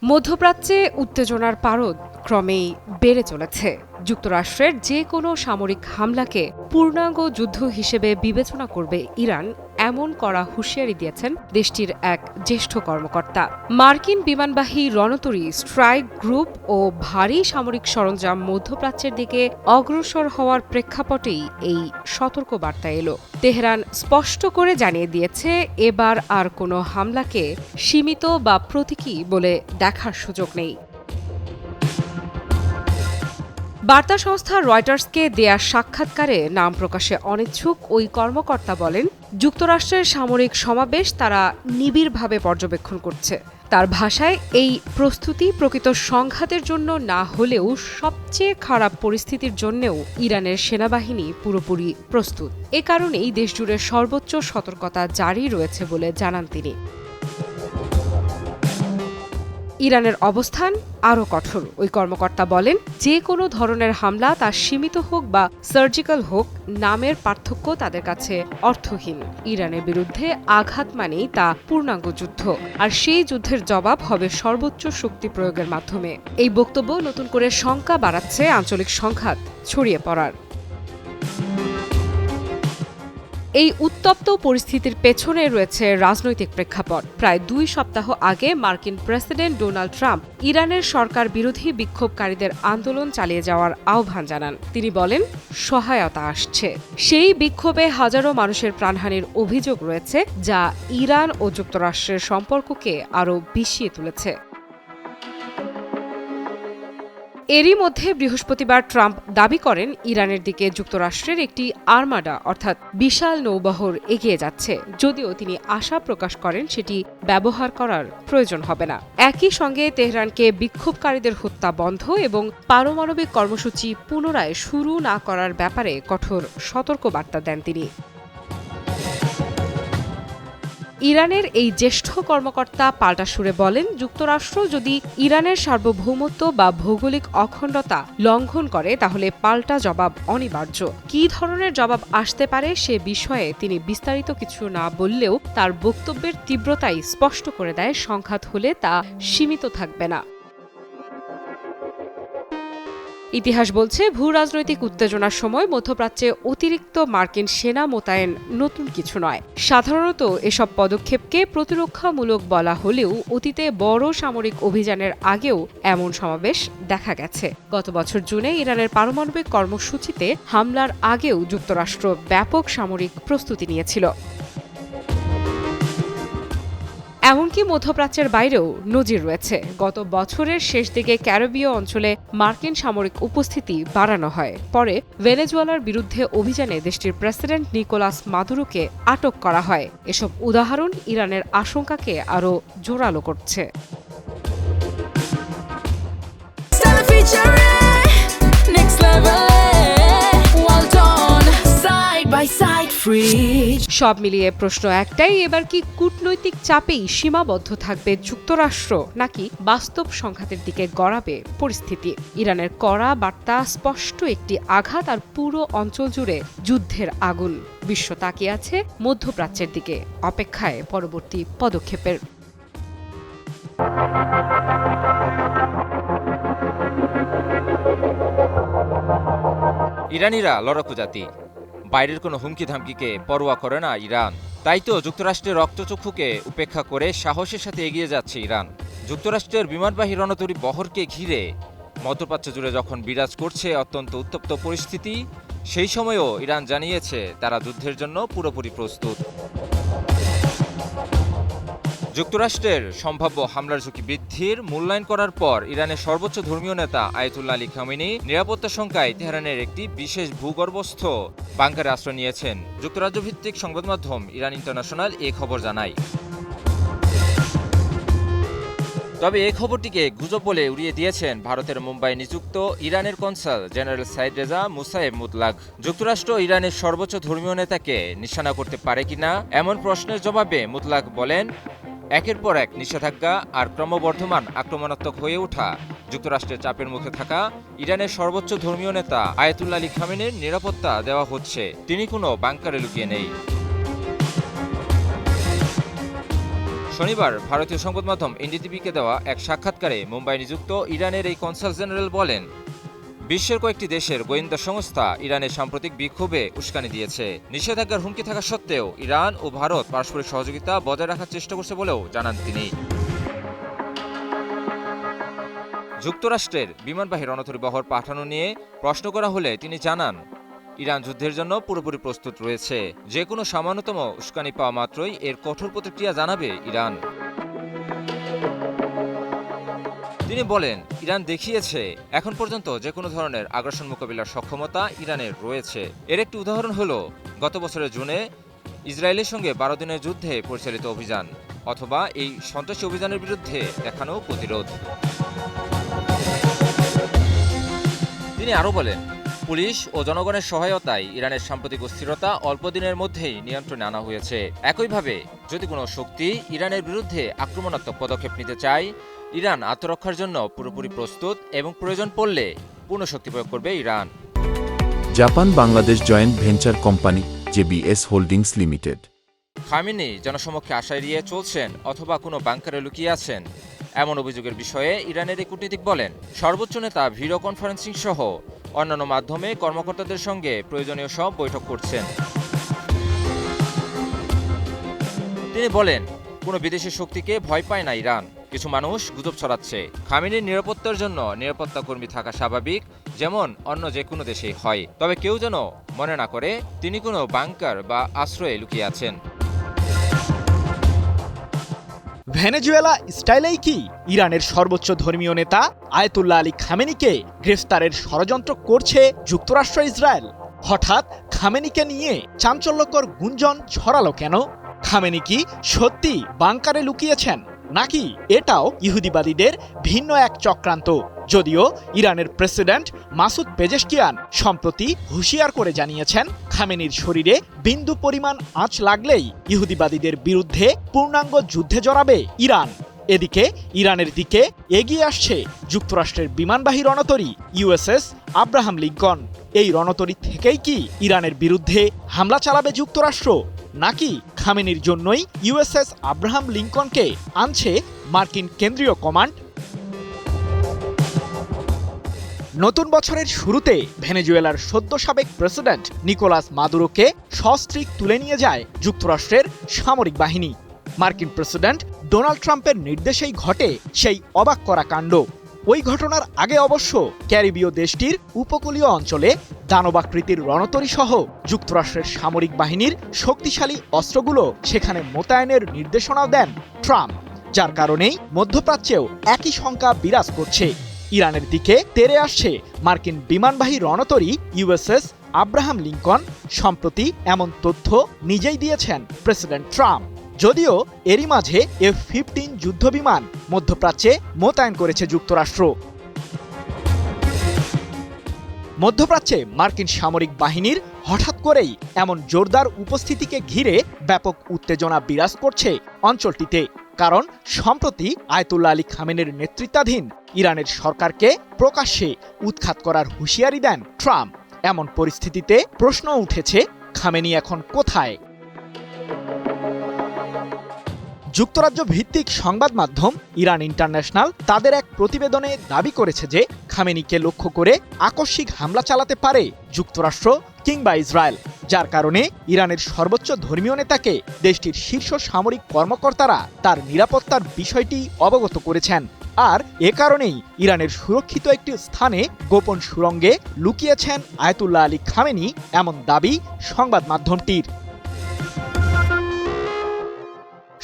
মধ্যপ্রাচ্যে উত্তেজনার পারদ ক্রমেই বেড়ে চলেছে। যুক্তরাষ্ট্রের যে কোনো সামরিক হামলাকে পূর্ণাঙ্গ যুদ্ধ হিসেবে বিবেচনা করবে ইরান, এমন কড়া হুঁশিয়ারি দিয়েছেন দেশটির এক জ্যেষ্ঠ কর্মকর্তা। মার্কিন বিমানবাহী রণতরী, স্ট্রাইক গ্রুপ ও ভারী সামরিক সরঞ্জাম মধ্যপ্রাচ্যের দিকে অগ্রসর হওয়ার প্রেক্ষাপটেই এই সতর্কবার্তা এলো। তেহরান স্পষ্ট করে জানিয়ে দিয়েছে, এবার আর কোনো হামলাকে সীমিত বা প্রতীকী বলে দেখার সুযোগ নেই। বার্তা সংস্থা রয়টার্সকে দেয়া সাক্ষাৎকারে নাম প্রকাশে অনিচ্ছুক ওই কর্মকর্তা বলেন, যুক্তরাষ্ট্রের সামরিক সমাবেশ তারা নিবিড়ভাবে পর্যবেক্ষণ করছে। তার ভাষায়, এই প্রস্তুতি প্রকৃত সংঘাতের জন্য না হলেও সবচেয়ে খারাপ পরিস্থিতির জন্যও ইরানের সেনাবাহিনী পুরোপুরি প্রস্তুত। এ কারণেই দেশজুড়ে সর্বোচ্চ সতর্কতা জারি রয়েছে বলে জানান তিনি। ইরানের অবস্থান আরও কঠোর। ওই কর্মকর্তা বলেন, যে কোনো ধরনের হামলা, তা সীমিত হোক বা সার্জিক্যাল হোক, নামের পার্থক্য তাদের কাছে অর্থহীন। ইরানের বিরুদ্ধে আঘাত মানেই তা পূর্ণাঙ্গ যুদ্ধ, আর সেই যুদ্ধের জবাব হবে সর্বোচ্চ শক্তি প্রয়োগের মাধ্যমে। এই বক্তব্য নতুন করে শঙ্কা বাড়াচ্ছে আঞ্চলিক সংঘাত ছড়িয়ে পড়ার। এই উত্তপ্ত পরিস্থিতির পেছনে রয়েছে রাজনৈতিক প্রেক্ষাপট। প্রায় 2 সপ্তাহ আগে মার্কিন প্রেসিডেন্ট ডোনাল্ড ট্রাম্প ইরানের সরকার বিরোধী বিক্ষোভকারীদের আন্দোলন চালিয়ে যাওয়ার আহ্বান জানান। তিনি বলেন, সহায়তা আসছে। সেই বিক্ষোভে হাজারো মানুষের প্রাণহানির অভিযোগ রয়েছে, যা ইরান ও যুক্তরাষ্ট্রের সম্পর্ককে আরও বিষিয়ে তুলেছে। এরই মধ্যে বৃহস্পতিবার ট্রাম্প দাবি করেন, ইরানের দিকে যুক্তরাষ্ট্রের একটি আর্মাডা অর্থাৎ বিশাল নৌবহর এগিয়ে যাচ্ছে, যদিও তিনি আশা প্রকাশ করেন সেটি ব্যবহার করার প্রয়োজন হবে না। একই সঙ্গে তেহরানকে বিক্ষোভকারীদের হত্যা বন্ধ এবং পারমাণবিক কর্মসূচি পুনরায় শুরু না করার ব্যাপারে কঠোর সতর্কবার্তা দেন তিনি। ইরানের এই জ্যেষ্ঠ কর্মকর্তা পাল্টা সুরে বলেন, যুক্তরাষ্ট্র যদি ইরানের সার্বভৌমত্ব বা ভৌগোলিক অখণ্ডতা লঙ্ঘন করে, তাহলে পাল্টা জবাব অনিবার্য। কী ধরনের জবাব আসতে পারে সে বিষয়ে তিনি বিস্তারিত কিছু না বললেও তার বক্তব্যের তীব্রতাই স্পষ্ট করে দেয়, সংঘাত হলে তা সীমিত থাকবে না। ইতিহাস বলছে, ভূ রাজনৈতিক উত্তেজনার সময় মধ্যপ্রাচ্যে অতিরিক্ত মার্কিন সেনা মোতায়েন নতুন কিছু নয়। সাধারণত এসব পদক্ষেপকে প্রতিরক্ষামূলক বলা হলেও অতীতে বড় সামরিক অভিযানের আগেও এমন সমাবেশ দেখা গেছে। গত বছর জুনে ইরানের পারমাণবিক কর্মসূচিতে হামলার আগেও যুক্তরাষ্ট্র ব্যাপক সামরিক প্রস্তুতি নিয়েছিল। এমনকি মধ্যপ্রাচ্যের বাইরেও নজির রয়েছে। গত বছরের শেষ দিকে ক্যারিবীয় অঞ্চলে মার্কিন সামরিক উপস্থিতি বাড়ানো হয়। পরে ভেনেজুয়েলার বিরুদ্ধে অভিযানে দেশটির প্রেসিডেন্ট নিকোলাস মাদুরোকে আটক করা হয়। এসব উদাহরণ ইরানের আশঙ্কাকে আরও জোরালো করছে। সব মিলিয়ে প্রশ্ন একটাই, এবার কি কূটনৈতিক চাপেই সীমাবদ্ধ থাকবে যুক্তরাষ্ট্র, নাকি বাস্তব সংঘাতের দিকে গড়াবে পরিস্থিতি? ইরানের কড়া বার্তা স্পষ্ট একটি আঘাত, আর পুরো অঞ্চল জুড়ে যুদ্ধের আগুন। বিশ্ব তাকিয়ে আছে মধ্যপ্রাচ্যের দিকে, অপেক্ষায় পরবর্তী পদক্ষেপের। ইরানিরা লড়াকু জাতি, বাইরের কোনো হুমকি ধামকিকে পরোয়া করে না ইরান। তাই তো যুক্তরাষ্ট্রের রক্তচক্ষুকে উপেক্ষা করে সাহসের সাথে এগিয়ে যাচ্ছে ইরান। যুক্তরাষ্ট্রের বিমানবাহী রণতরী বহরকে ঘিরে মধ্যপ্রাচ্য জুড়ে যখন বিরাজ করছে অত্যন্ত উত্তপ্ত পরিস্থিতি, সেই সময়েও ইরান জানিয়েছে তারা যুদ্ধের জন্য পুরোপুরি প্রস্তুত। যুক্তরাষ্ট্রের সম্ভাব্য হামলার ঝুঁকি বৃদ্ধির মূল্যায়ন করার পর ইরানের সর্বোচ্চ ধর্মীয় নেতা আয়াতুল্লাহ আলী খামেনি নিরাপত্তা শঙ্কায় তেহরানের একটি বিশেষ ভূগর্ভস্থ বাংকারে আশ্রয় নিয়েছেন। যুক্তরাজ্য ভিত্তিক সংবাদ মাধ্যম ইরান ইন্টারন্যাশনাল এ খবর জানায়। তবে এই খবরটিকে গুজব বলে উড়িয়ে দিয়েছেন ভারতের মুম্বাই নিযুক্ত ইরানের কনসাল জেনারেল সাইদ রেজা মুসায়েব মুতলাক। যুক্তরাষ্ট্র ইরানের সর্বোচ্চ ধর্মীয় নেতাকে নিশানা করতে পারে কিনা এমন প্রশ্নের জবাবে মুতলাক বলেন, একের পর এক নিষেধাজ্ঞা আর ক্রমবর্ধমান আক্রমণাত্মক হয়ে ওঠা যুক্তরাষ্ট্রের চাপের মুখে থাকা ইরানের সর্বোচ্চ ধর্মীয় নেতা আয়াতুল্লাহ আলী খামেনির নিরাপত্তা দেওয়া হচ্ছে। তিনি কোনো বাংকারে লুকিয়ে নেই। শনিবার ভারতীয় সংবাদ মাধ্যম এনডিটিভিকে দেওয়া এক সাক্ষাৎকারে মুম্বাই নিযুক্ত ইরানের এই কনসাল জেনারেল বলেন, বিশ্বের কয়েকটি দেশের গোয়েন্দা সংস্থা ইরানের সাম্প্রতিক বিক্ষোভে উস্কানি দিয়েছে। নিষেধাজ্ঞার হুমকি থাকা সত্ত্বেও ইরান ও ভারত পারস্পরিক সহযোগিতা বজায় রাখার চেষ্টা করছে বলেও জানান তিনি। যুক্তরাষ্ট্রের বিমানবাহী রণতরী বহর পাঠানো নিয়ে প্রশ্ন করা হলে তিনি জানান, ইরান যুদ্ধের জন্য পুরোপুরি প্রস্তুত রয়েছে। যে কোনো সামান্যতম উস্কানি পাওয়া মাত্রই এর কঠোর প্রতিক্রিয়া জানাবে ইরান। তিনি বলেন, ইরান দেখিয়েছে এখন পর্যন্ত যে কোনো ধরনের আগ্রাসন মোকাবিলার সক্ষমতা ইরানের রয়েছে। এর একটি উদাহরণ হলো গত বছরের জুনে ইসরায়েলের সঙ্গে 12 দিনের যুদ্ধে পরিচালিত অভিযান, অথবা এই সন্ত্রাসী অভিযানের বিরুদ্ধে দেখানো প্রতিরোধ। তিনি আরও বলেন, পুলিশ ও জনগণের সহায়তায় ইরানের সাম্প্রতিক অস্থিরতা অল্প দিনের মধ্যেই নিয়ন্ত্রণে আনা হয়েছে। একইভাবে যদি কোনো শক্তি ইরানের বিরুদ্ধে আক্রমণাত্মক পদক্ষেপ নিতে চায়, ইরান আত্মরক্ষার জন্য পুরোপুরি প্রস্তুত এবং প্রয়োজন পড়লে পূর্ণ শক্তি প্রয়োগ করবে Iran. Japan Bangladesh joint venture company JBS holdings limited. Khamenei জনসমক্ষে আশা এড়িয়ে চলছেন অথবা কোনো বাংকারে লুকিয়ে আছেন, এমন অভিযোগের বিষয়ে ইরানের এই কূটনীতিক বলেন, সর্বোচ্চ নেতা ভিডিও কনফারেন্সিং সহ অন্যান্য মাধ্যমে কর্মকর্তাদের সঙ্গে প্রয়োজনীয় সব বৈঠক করছেন। তিনি বলেন, কোনো বিদেশি শক্তিকে ভয় পায় না ইরান। কিছু মানুষ গুজব ছড়াচ্ছে। খামেনির নিরাপত্তার জন্য নিরাপত্তা কর্মী থাকা স্বাভাবিক, যেমন অন্য যে কোনো দেশেই হয়। তবে কেউ যেন মনে না করে তিনি কোনো বাংকার বা আশ্রয়ে লুকিয়ে আছেন। ভেনেজুয়েলা স্টাইলেই কি ইরানের সর্বোচ্চ ধর্মীয় নেতা আয়াতুল্লাহ আলী খামেনিকে গ্রেফতারের ষড়যন্ত্র করছে যুক্তরাষ্ট্র ইসরায়েল? হঠাৎ খামেনিকে নিয়ে চাঞ্চল্যকর গুঞ্জন ছড়ালো কেন? খামেনি কি সত্যি বাংকারে লুকিয়েছেন, নাকি এটাও ইহুদিবাদীদের ভিন্ন এক চক্রান্ত? যদিও ইরানের প্রেসিডেন্ট মাসুদ পেজেশকিয়ান সম্প্রতি হুঁশিয়ার করে জানিয়েছেন, খামেনির শরীরে বিন্দু পরিমাণ আঁচ লাগলেই ইহুদিবাদীদের বিরুদ্ধে পূর্ণাঙ্গ যুদ্ধে জড়াবে ইরান। এদিকে ইরানের দিকে এগিয়ে আসছে যুক্তরাষ্ট্রের বিমানবাহী রণতরী ইউএসএস আব্রাহাম লিঙ্কন। এই রণতরী থেকেই কি ইরানের বিরুদ্ধে হামলা চালাবে যুক্তরাষ্ট্র, নাকি খামেনির জন্যই ইউএসএস আব্রাহাম লিঙ্কনকে আনছে মার্কিন কেন্দ্রীয় কমান্ড? নতুন বছরের শুরুতে ভেনেজুয়েলার সদ্য সাবেক প্রেসিডেন্ট নিকোলাস মাদুরোকে সস্ত্রীক তুলে নিয়ে যায় যুক্তরাষ্ট্রের সামরিক বাহিনী। মার্কিন প্রেসিডেন্ট ডোনাল্ড ট্রাম্পের নির্দেশেই ঘটে সেই অবাক করা কাণ্ড। ওই ঘটনার আগে অবশ্য ক্যারিবীয় দেশটির উপকূলীয় অঞ্চলে দানবাকৃতির রণতরী সহ যুক্তরাষ্ট্রের সামরিক বাহিনীর শক্তিশালী অস্ত্রগুলো সেখানে মোতায়েনের নির্দেশনাও দেন ট্রাম্প, যার কারণেই মধ্যপ্রাচ্যেও একই শঙ্কা বিরাজ করছে। ইরানের দিকে তেড়ে আসছে মার্কিন বিমানবাহী রণতরী ইউএসএস আব্রাহাম লিঙ্কন। সম্প্রতি এমন তথ্য নিজেই দিয়েছেন প্রেসিডেন্ট ট্রাম্প। যদিও এরই মাঝে F-15 যুদ্ধবিমান মধ্যপ্রাচ্যে মোতায়েন করেছে যুক্তরাষ্ট্র। মধ্যপ্রাচ্যে মার্কিন সামরিক বাহিনীর হঠাৎ করেই এমন জোরদার উপস্থিতিকে ঘিরে ব্যাপক উত্তেজনা বিরাজ করছে অঞ্চলটিতে। কারণ সম্প্রতি আয়াতুল্লাহ আলী খামেনির নেতৃত্বাধীন ইরানের সরকারকে প্রকাশ্যে উৎখাত করার হুঁশিয়ারি দেন ট্রাম্প। এমন পরিস্থিতিতে প্রশ্ন উঠেছে, খামেনি এখন কোথায়? যুক্তরাজ্য ভিত্তিক সংবাদ মাধ্যম ইরান ইন্টারন্যাশনাল তাদের এক প্রতিবেদনে দাবি করেছে যে খামেনিকে লক্ষ্য করে আকস্মিক হামলা চালাতে পারে যুক্তরাষ্ট্র কিংবা ইসরায়েল, যার কারণে ইরানের সর্বোচ্চ ধর্মীয় নেতাকে দেশটির শীর্ষ সামরিক কর্মকর্তারা তার নিরাপত্তার বিষয়টি অবগত করেছেন। আর এ কারণেই ইরানের সুরক্ষিত একটি স্থানে গোপন সুড়ঙ্গে লুকিয়েছেন আয়াতুল্লাহ আলী খামেনি, এমন দাবি সংবাদ মাধ্যমটির।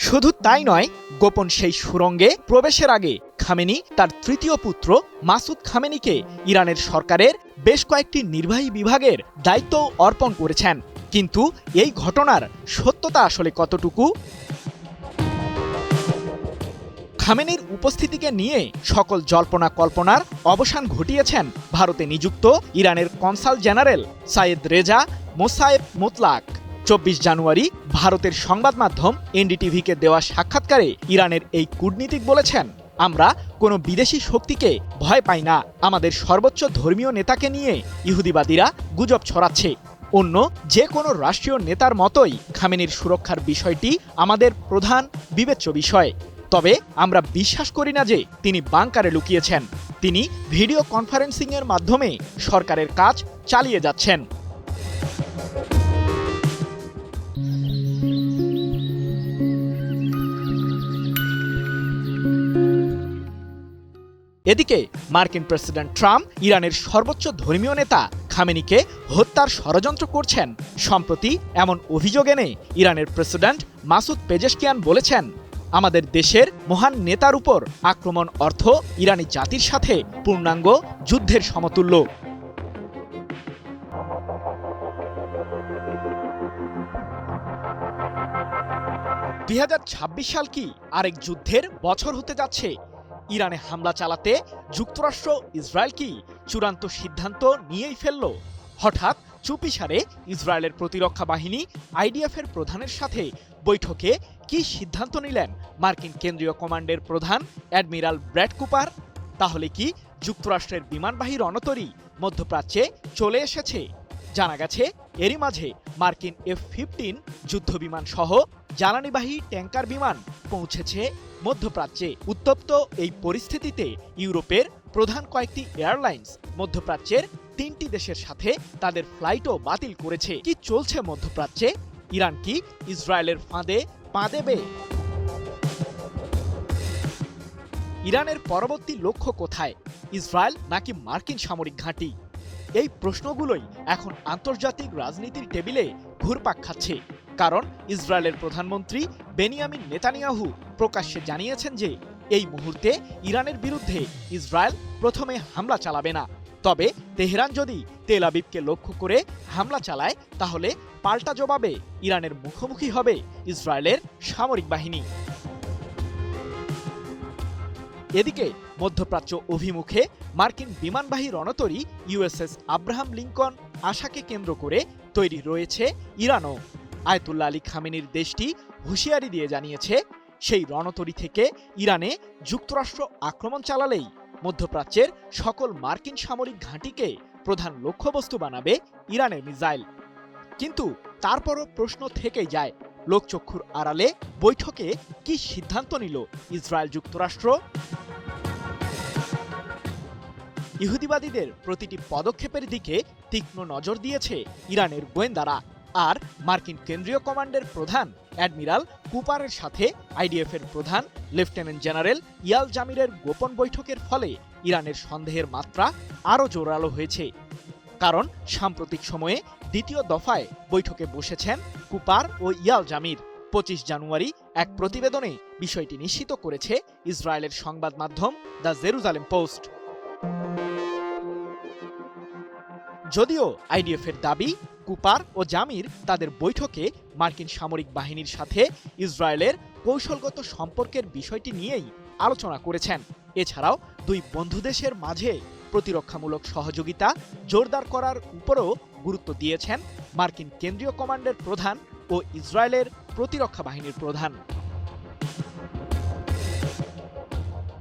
শুধু তাই নয়, গোপন সেই সুড়ঙ্গে প্রবেশের আগে খামেনি তার তৃতীয় পুত্র মাসুদ খামেনিকে ইরানের সরকারের বেশ কয়েকটি নির্বাহী বিভাগের দায়িত্ব অর্পণ করেছেন। কিন্তু এই ঘটনার সত্যতা আসলে কতটুকু? খামেনির উপস্থিতিকে নিয়ে সকল জল্পনা কল্পনার অবসান ঘটিয়েছেন ভারতে নিযুক্ত ইরানের কনসাল জেনারেল সাইয়েদ রেজা মোসায়েব মুতলাক। 24 জানুয়ারি ভারতের সংবাদ মাধ্যম এনডিটিভিকে দেওয়া সাক্ষাৎকারে ইরানের এই কূটনীতিক বলেছেন, আমরা কোনো বিদেশি শক্তিকে ভয় পাই না। আমাদের সর্বোচ্চ ধর্মীয় নেতাকে নিয়ে ইহুদিবাদীরা গুজব ছড়াচ্ছে। অন্য যে কোনো রাষ্ট্রীয় নেতার মতোই খামেনির সুরক্ষার বিষয়টি আমাদের প্রধান বিবেচ্য বিষয়। তবে আমরা বিশ্বাস করি না যে তিনি বাংকারে লুকিয়েছেন। তিনি ভিডিও কনফারেন্সিংয়ের মাধ্যমে সরকারের কাজ চালিয়ে যাচ্ছেন। এদিকে মার্কিন প্রেসিডেন্ট ট্রাম্প ইরানের সর্বোচ্চ ধর্মীয় নেতা খামেনিকে হত্যার ষড়যন্ত্র করছেন। সম্প্রতি এমন অভিযোগ এনে ইরানের প্রেসিডেন্ট মাসুদ পেজেশকিয়ান বলেছেন, আমাদের দেশের মহান নেতার উপর আক্রমণ অর্থ ইরানি জাতির সাথে পূর্ণাঙ্গ যুদ্ধের সমতুল্য। (2026) সাল কি আরেক যুদ্ধের বছর হতে যাচ্ছে? ইরানে হামলা চালাতে যুক্তরাষ্ট্র ইসরায়েল কি চূড়ান্ত সিদ্ধান্ত নিয়েই ফেলল? হঠাৎ চুপিসারে ইসরায়েলের প্রতিরক্ষা বাহিনী আইডিএফের প্রধানের সাথে বৈঠকে কি সিদ্ধান্ত নিলেন মার্কিন কেন্দ্রীয় কমান্ডের প্রধান অ্যাডমিরাল ব্র্যাড কুপার? তাহলে কি যুক্তরাষ্ট্রের বিমানবাহী রণতরী মধ্যপ্রাচ্যে চলে এসেছে? জানা গেছে এরই মাঝে মার্কিন F-15 যুদ্ধবিমান সহ জ্বালানিবাহী ট্যাঙ্কার বিমান পৌঁছেছে মধ্যপ্রাচ্যে। উত্তপ্ত এই পরিস্থিতিতে ইউরোপের প্রধান কয়েকটি এয়ারলাইন্স মধ্যপ্রাচ্যের 3টি দেশের সাথে তাদের ফ্লাইটও বাতিল করেছে। কি চলছে মধ্যপ্রাচ্যে? ইরান কি ইসরায়েলের ফাঁদে পা দেবে? ইরানের পরবর্তী লক্ষ্য কোথায়? ইসরায়েল নাকি মার্কিন সামরিক ঘাঁটি? এই প্রশ্নগুলোই এখন আন্তর্জাতিক রাজনীতির টেবিলে ঘুরপাক খাচ্ছে। কারণ ইসরায়েলের প্রধানমন্ত্রী বেনিয়ামিন নেতানিয়াহু প্রকাশ্যে জানিয়েছেন যে এই মুহূর্তে ইরানের বিরুদ্ধে ইসরায়েল প্রথমে হামলা চালাবে না। তবে তেহরান যদি তেল আবিবকে লক্ষ্য করে হামলা চালায় তাহলে পাল্টা জবাবে ইরানের মুখোমুখি হবে ইসরায়েলের সামরিক বাহিনী। এদিকে মধ্যপ্রাচ্য অভিমুখে মার্কিন বিমানবাহী রণতরী ইউএসএস আব্রাহাম লিঙ্কন আশাকে কেন্দ্র করে তৈরি রয়েছে ইরানও। আয়াতুল্লাহ আলী খামেনির দেশটি হুঁশিয়ারি দিয়ে জানিয়েছে, সেই রণতরী থেকে ইরানে যুক্তরাষ্ট্র আক্রমণ চালালেই মধ্যপ্রাচ্যের সকল মার্কিন সামরিক ঘাঁটিকে প্রধান লক্ষ্যবস্তু বানাবে ইরানের মিসাইল। কিন্তু তারপরও প্রশ্ন থেকেই যায়, লোকচক্ষুর আড়ালে বৈঠকে কি সিদ্ধান্ত নিল ইসরায়েল যুক্তরাষ্ট্র? ইহুদিবাদীদের প্রতিটি পদক্ষেপের দিকে তীক্ষ্ণ নজর দিয়েছে ইরানের গোয়েন্দারা। আর মার্কিন কেন্দ্রীয় কমান্ডের প্রধান অ্যাডমিরাল কুপারের সাথে আইডিএফের প্রধান লেফটেন্যান্ট জেনারেল ইয়াল জামিরের গোপন বৈঠকের ফলে ইরানের সন্দেহের মাত্রা আরও জোরালো হয়েছে। কারণ সাম্প্রতিক সময়ে দ্বিতীয় দফায় বৈঠকে বসেছেন কুপার ও ইয়াল জামির। 25 জানুয়ারি এক প্রতিবেদনে বিষয়টি নিশ্চিত করেছে ইসরায়েলের সংবাদ মাধ্যম দ্য জেরুজালেম পোস্ট। যদিও আইডিএফের দাবি, কুপার ও জামির তাদের বৈঠকে মার্কিন সামরিক বাহিনীর সাথে ইসরায়েলের কৌশলগত সম্পর্কের বিষয়টি নিয়েই আলোচনা করেছেন। এছাড়াও দুই বন্ধু দেশের মাঝে প্রতিরক্ষামূলক সহযোগিতা জোরদার করার উপরও গুরুত্ব দিয়েছেন মার্কিন কেন্দ্রীয় কমান্ডের প্রধান ও ইসরায়েলের প্রতিরক্ষা বাহিনীর প্রধান।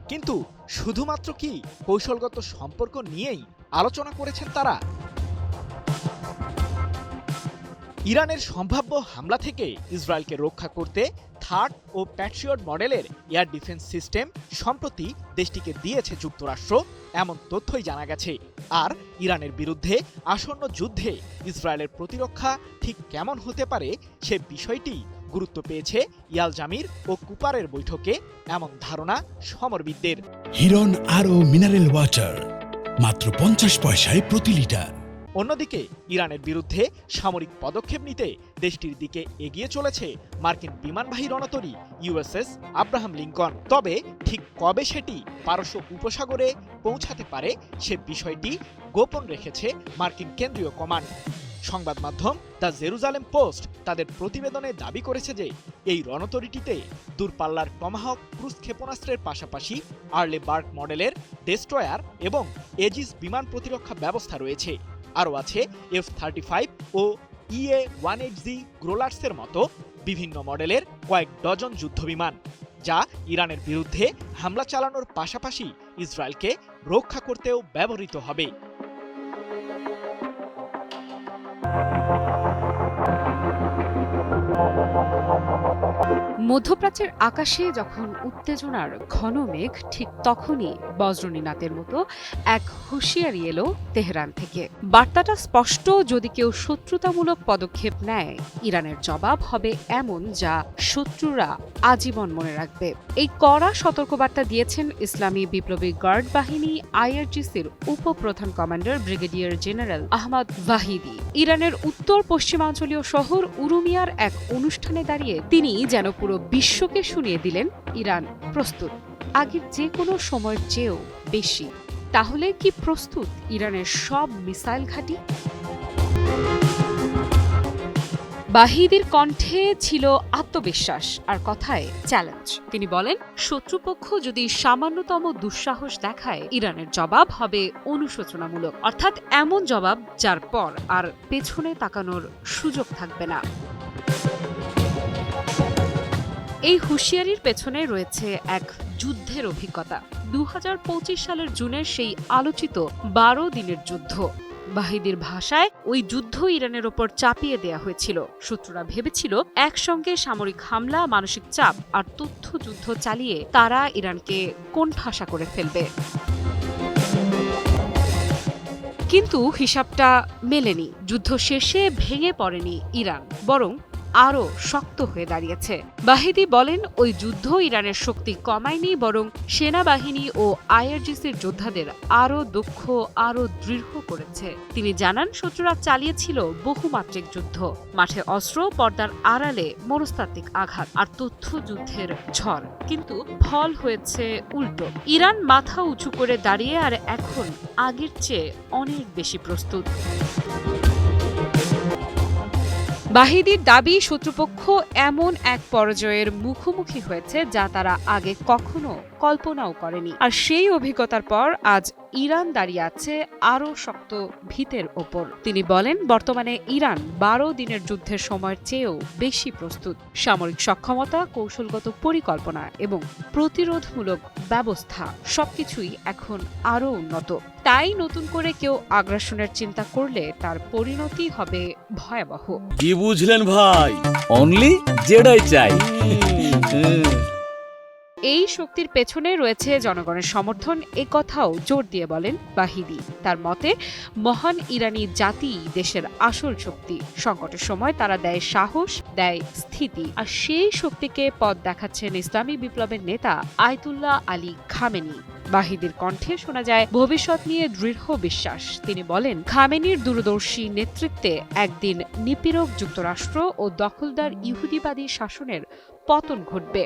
কিন্তু শুধুমাত্র কি কৌশলগত সম্পর্ক নিয়েই আলোচনা করেছেন তারা? ইরানের সম্ভাব্য হামলা থেকে ইসরায়েলকে রক্ষা করতে থার্ড ও প্যাট্রিয়ট মডেলের এয়ার ডিফেন্স সিস্টেম সম্প্রতি দেশটিকে দিয়েছে যুক্তরাষ্ট্র, এমন তথ্যই জানা গেছে। আর ইরানের বিরুদ্ধে আসন্ন যুদ্ধে ইসরায়েলের প্রতিরক্ষা ঠিক কেমন হতে পারে সে বিষয়টি গুরুত্ব পেয়েছে ইয়াল জামির ও কুপারের বৈঠকে, এমন ধারণা সমরবিদদের। হিরন আরও মিনারেল ওয়াটার মাত্র 50 পয়সায় প্রতি লিটার। অন্যদিকে ইরানের বিরুদ্ধে সামরিক পদক্ষেপ নিতে দেশটির দিকে এগিয়ে চলেছে মার্কিন বিমানবাহী রণতরী ইউএসএস আব্রাহাম লিঙ্কন। তবে ঠিক কবে সেটি পারস্য উপসাগরে পৌঁছাতে পারে সে বিষয়টি গোপন রেখেছে মার্কিন কেন্দ্রীয় কমান্ড। সংবাদ মাধ্যম দ্য জেরুজালেম পোস্ট তাদের প্রতিবেদনে দাবি করেছে যে এই রণতরীটিতে দূরপাল্লার টমাহক ক্রুজ ক্ষেপণাস্ত্রের পাশাপাশি আর্লে বার্গ মডেলের ডেস্ট্রয়ার এবং এজিস বিমান প্রতিরক্ষা ব্যবস্থা রয়েছে। আরও আছে F-35 ও EA-180 গ্রোলার্সের মতো বিভিন্ন মডেলের কয়েক ডজন যুদ্ধবিমান, যা ইরানের বিরুদ্ধে হামলা চালানোর পাশাপাশি ইসরায়েলকে রক্ষা করতেও ব্যবহৃত হবে। মধ্যপ্রাচ্যের আকাশে যখন উত্তেজনার ঘন মেঘ, ঠিক তখনই বজ্রনীনাদের মতো এক হুঁশিয়ারি এলো তেহরান থেকে। বার্তাটা স্পষ্ট, যদি কেউ শত্রুতামূলক পদক্ষেপ নেয়, ইরানের জবাব হবে এমন যা শত্রুরা আজীবন মনে রাখবে। এই কড়া সতর্কবার্তা দিয়েছেন ইসলামী বিপ্লবী গার্ড বাহিনী IRGCর উপপ্রধান commander brigadier general Ahmad Vahidi. ইরানের উত্তর পশ্চিমাঞ্চলীয় শহর উরুমিয়ার এক অনুষ্ঠানে দাঁড়িয়ে তিনি যেন পুরো বিশ্বকে শুনিয়ে দিলেন, ইরান প্রস্তুত, আগের যে কোনো সময়ের চেয়েও বেশি। তাহলে কি প্রস্তুত ইরানের সব মিসাইল ঘাঁটি? বাহিদির কণ্ঠে ছিল আত্মবিশ্বাস আর কথায় চ্যালেঞ্জ। তিনি বলেন, শত্রুপক্ষ যদি সামান্যতম দুঃসাহস দেখায়, ইরানের জবাব হবে অনুশোচনামূলক, অর্থাৎ এমন জবাব যার পর আর পেছনে তাকানোর সুযোগ থাকবে না। এই হুঁশিয়ারির পেছনে রয়েছে এক যুদ্ধের অভিজ্ঞতা। 2025 সালের জুনের সেই আলোচিত 12 দিনের যুদ্ধ। বাহিদির ভাষায়, ওই যুদ্ধ ইরানের ওপর চাপিয়ে দেয়া হয়েছিল। শত্রুরা ভেবেছিল একসঙ্গে সামরিক হামলা, মানসিক চাপ আর তথ্য যুদ্ধ চালিয়ে তারা ইরানকে কোণঠাসা করে ফেলবে। কিন্তু হিসাবটা মেলেনি। যুদ্ধ শেষে ভেঙে পড়েনি ইরান, বরং আরও শক্ত হয়ে দাঁড়িয়েছে। বাহিদি বলেন, ওই যুদ্ধ ইরানের শক্তি কমায়নি, বরং সেনাবাহিনী ও IRGCর যোদ্ধাদের আরও দক্ষ, আরও দৃঢ় করেছে। তিনি জানান, শত্রুরা চালিয়েছিল বহুমাত্রিক যুদ্ধ, মাঠে অস্ত্র, পর্দার আড়ালে মনস্তাত্ত্বিক আঘাত আর তথ্য যুদ্ধের ঝড়, কিন্তু ফল হয়েছে উল্টো। ইরান মাথা উঁচু করে দাঁড়িয়ে আর এখন আগের চেয়ে অনেক বেশি প্রস্তুত। বাহিদির দাবি, শত্রুপক্ষ এমন এক পরাজয়ের মুখোমুখি হয়েছে যা তারা আগে কখনো কল্পনাও করেনি। আর সেই অভিজ্ঞতার পর আজ ইরান দাঁড়িয়ে আছে আরও শক্ত ভিতের ওপর। তিনি বলেন, বর্তমানে ইরান 12 দিনের যুদ্ধের সময়ের চেয়েও বেশি প্রস্তুত। সামরিক সক্ষমতা, কৌশলগত পরিকল্পনা এবং প্রতিরোধমূলক ব্যবস্থা সবকিছুই এখন আরও উন্নত। তাই নতুন করে কেউ আগ্রাসনের চিন্তা করলে তার পরিণতি হবে ভয়াবহ। কি বুঝলেন ভাই? অনলি জেডাই চাই। এই শক্তির পেছনে রয়েছে জনগণের সমর্থন, এ কথাও জোর দিয়ে বলেন বাহিদি। তার মতে, মহান ইরানি জাতি দেশের আসল শক্তি। সংকটের সময় তারা দেয় সাহস, দেয় স্থিতি, আর সেই শক্তিকে পথ দেখাচ্ছেন ইসলামী বিপ্লবের নেতা আয়াতুল্লাহ আলী খামেনি। বাহিদির কণ্ঠে শোনা যায় ভবিষ্যৎ নিয়ে দৃঢ় বিশ্বাস। তিনি বলেন, খামেনির দূরদর্শী নেতৃত্বে একদিন নিপীড়ক যুক্তরাষ্ট্র ও দখলদার ইহুদিবাদী শাসনের পতন ঘটবে।